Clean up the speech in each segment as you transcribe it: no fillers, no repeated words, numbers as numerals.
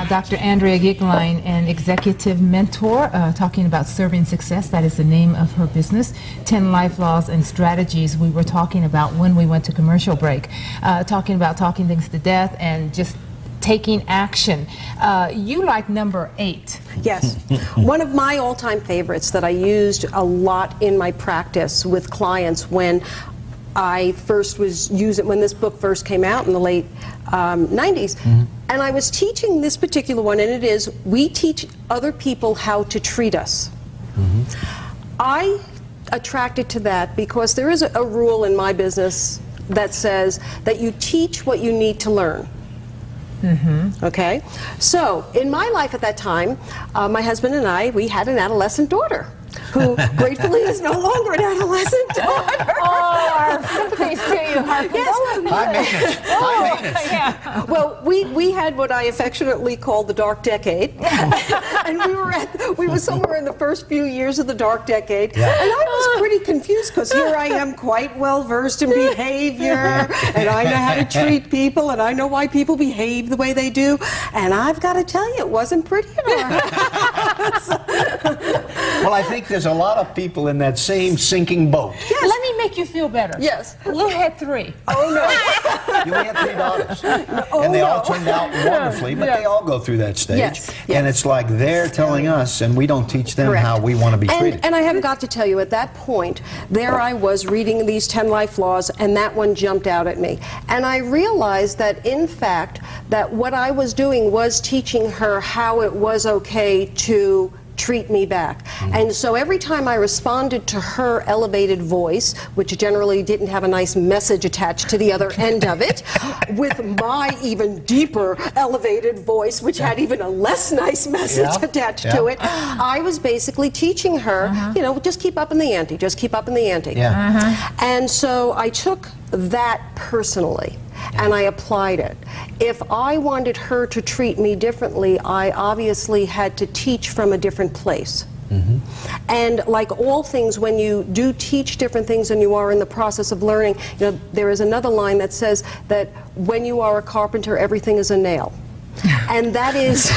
Dr. Andrea Goeglein, an executive mentor, talking about serving success. That is the name of her business. 10 life laws and strategies we were talking about when we went to commercial break. Talking about talking things to death and just taking action. You like number 8. Yes. One of my all-time favorites that I used a lot in my practice with clients when I first was using, when this book first came out in the late 90s, and I was teaching this particular one, and it is, we teach other people how to treat us. I attracted to that because there is a rule in my business that says that you teach what you need to learn. Okay? So, in my life at that time, my husband and I, we had an adolescent daughter who gratefully is no longer an adolescent daughter. Oh, our sympathies to you. Our condolences. High maintenance. High maintenance. Yeah. Well, we had what I affectionately called the dark decade, and we were somewhere in the first few years of the dark decade, and I was pretty confused because here I am, quite well versed in behavior, and I know how to treat people, and I know why people behave the way they do, and I've got to tell you, it wasn't pretty at all. Well, I think there's a lot of people in that same sinking boat. Yes. Let me make you feel better. Yes. You had 3. Oh, no. You had 3 daughters. And they all turned out wonderfully, but they all go through that stage. Yes. And it's like they're telling us, and we don't teach them how we want to be treated. And I have got to tell you, at that point, there I was reading these 10 life laws, and that one jumped out at me. And I realized that, in fact, that what I was doing was teaching her how it was okay to treat me back. And so every time I responded to her elevated voice, which generally didn't have a nice message attached to the other end of it, with my even deeper elevated voice, which had even a less nice message attached to it, I was basically teaching her, you know, just keep up in the ante, just keep up in the ante. And so I took that personally, and I applied it. If I wanted her to treat me differently, I obviously had to teach from a different place. And like all things, when you do teach different things and you are in the process of learning, you know, there is another line that says that when you are a carpenter, everything is a nail. And that is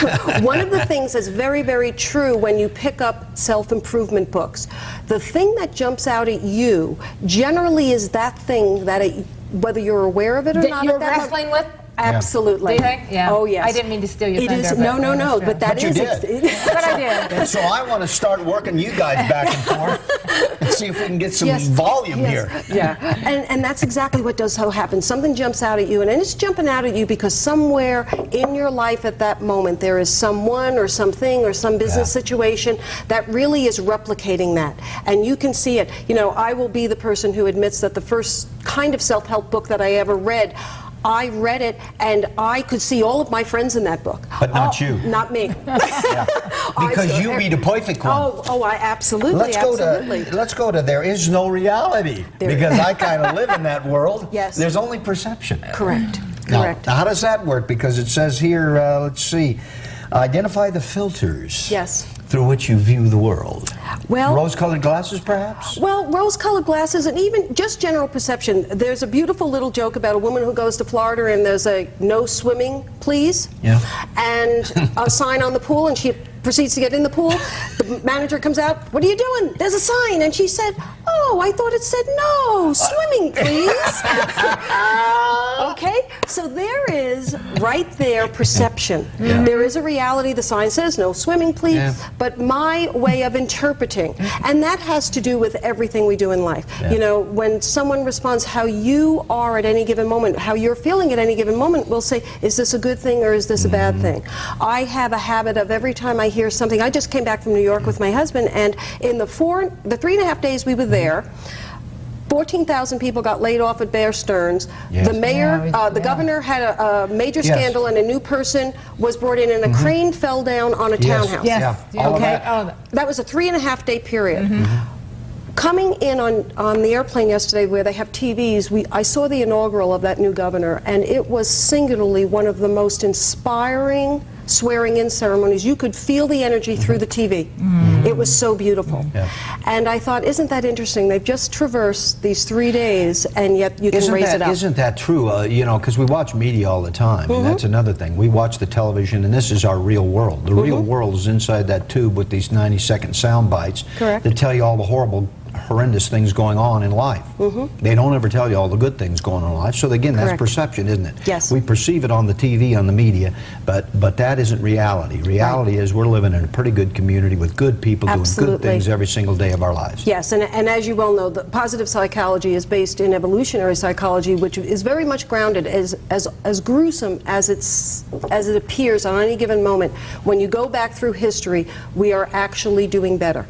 one of the things that's very, very true when you pick up self-improvement books. The thing that jumps out at you generally is that thing that whether you're aware of it or that not. You're wrestling with? Absolutely. Do you think? Yeah. Oh, yes. I didn't mean to steal your thunder. It is, no, but that But you is. did. But I did. And so I want to start working you guys back and forth and see if we can get some volume here. Yeah, and that's exactly what does so happen. Something jumps out at you, and it's jumping out at you because somewhere in your life at that moment there is someone or something or some business situation that really is replicating that. And you can see it. You know, I will be the person who admits that the first kind of self-help book that I ever read, I read it, and I could see all of my friends in that book. But not you. Not me. Because you be the perfect one. Oh, I absolutely, Let's go to there is no reality. Because I kind of live in that world. Yes. There's only perception. Correct. Now, Correct. how does that work? Because it says here, let's see, identify the filters. Yes. Through which you view the world. Well, rose-colored glasses, perhaps? Well, rose-colored glasses, and even just general perception. There's a beautiful little joke about a woman who goes to Florida, and there's a no swimming, please, and a sign on the pool, and she proceeds to get in the pool. The manager comes out, what are you doing? There's a sign, and she said, oh, I thought it said no, swimming, please. Okay, so there is, right there, perception. There is a reality, the sign says no swimming, please, but my way of interpreting, and that has to do with everything we do in life. You know, when someone responds how you are at any given moment, how you're feeling at any given moment, we'll say, is this a good thing or is this a bad thing? I have a habit of every time I hear something, I just came back from New York with my husband, and in the 3.5 days we were there, 14,000 people got laid off at Bear Stearns. The mayor, the governor had a major scandal, and a new person was brought in, and a crane fell down on a townhouse. Okay, that was a 3.5 day period. Coming in on the airplane yesterday, where they have TVs, I saw the inaugural of that new governor, and it was singularly one of the most inspiring swearing-in ceremonies. You could feel the energy through the TV. It was so beautiful. Yeah. And I thought, isn't that interesting? They've just traversed these 3 days, and yet you can raise it up. Isn't that true? You know, because we watch media all the time, and that's another thing. We watch the television, and this is our real world. The real world is inside that tube with these 90-second sound bites that tell you all the horrendous things going on in life. They don't ever tell you all the good things going on in life. So again, that's perception, isn't it? Yes. We perceive it on the TV, on the media, but that isn't reality. Reality is we're living in a pretty good community with good people doing good things every single day of our lives. Yes, and as you well know, the positive psychology is based in evolutionary psychology, which is very much grounded. As gruesome as it appears on any given moment, when you go back through history, we are actually doing better.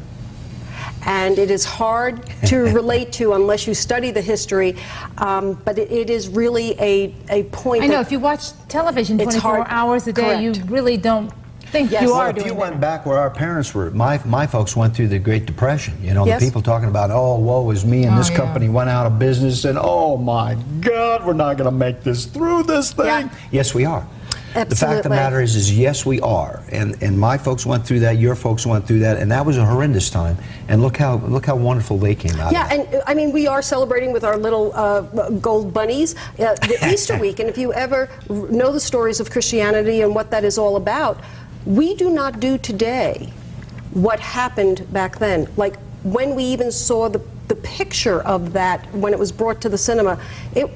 And it is hard to relate to unless you study the history, but it is really a point. I know, if you watch television 24 hours a day, you really don't think you are doing If you went back where our parents were, my folks went through the Great Depression. You know, the people talking about, oh, woe is me, and this company went out of business, and oh my God, we're not going to make this through this thing. Yes, we are. Absolutely. The fact of the matter is yes, we are, and my folks went through that, your folks went through that, and that was a horrendous time. And look how wonderful they came out. Yeah, and I mean, we are celebrating with our little gold bunnies the Easter week, and if you ever know the stories of Christianity and what that is all about, we do not do today what happened back then. Like when we even saw the picture of that when it was brought to the cinema,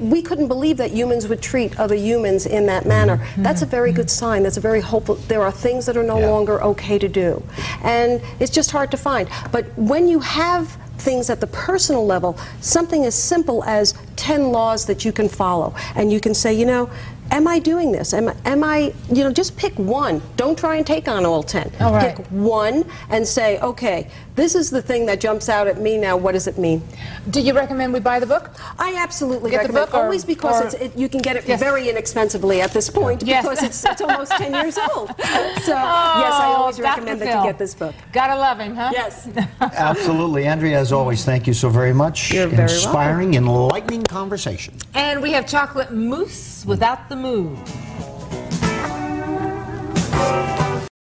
we couldn't believe that humans would treat other humans in that manner. That's a very good sign. That's a very hopeful. There are things that are no longer okay to do. And it's just hard to find. But when you have things at the personal level, something as simple as 10 laws that you can follow, and you can say, you know, am I doing this? Am I, you know, just pick one. Don't try and take on all 10. Pick one and say, okay, this is the thing that jumps out at me now. What does it mean? Do you recommend we buy the book? I absolutely Get recommend the book, always because you can get it very inexpensively at this point because it's almost 10 years old. So yes, I always recommend that you get this book. Gotta love him, huh? Yes. Absolutely. Andrea, as always, thank you so very much. You're very Inspiring, enlightening conversation. And we have chocolate mousse without the mousse.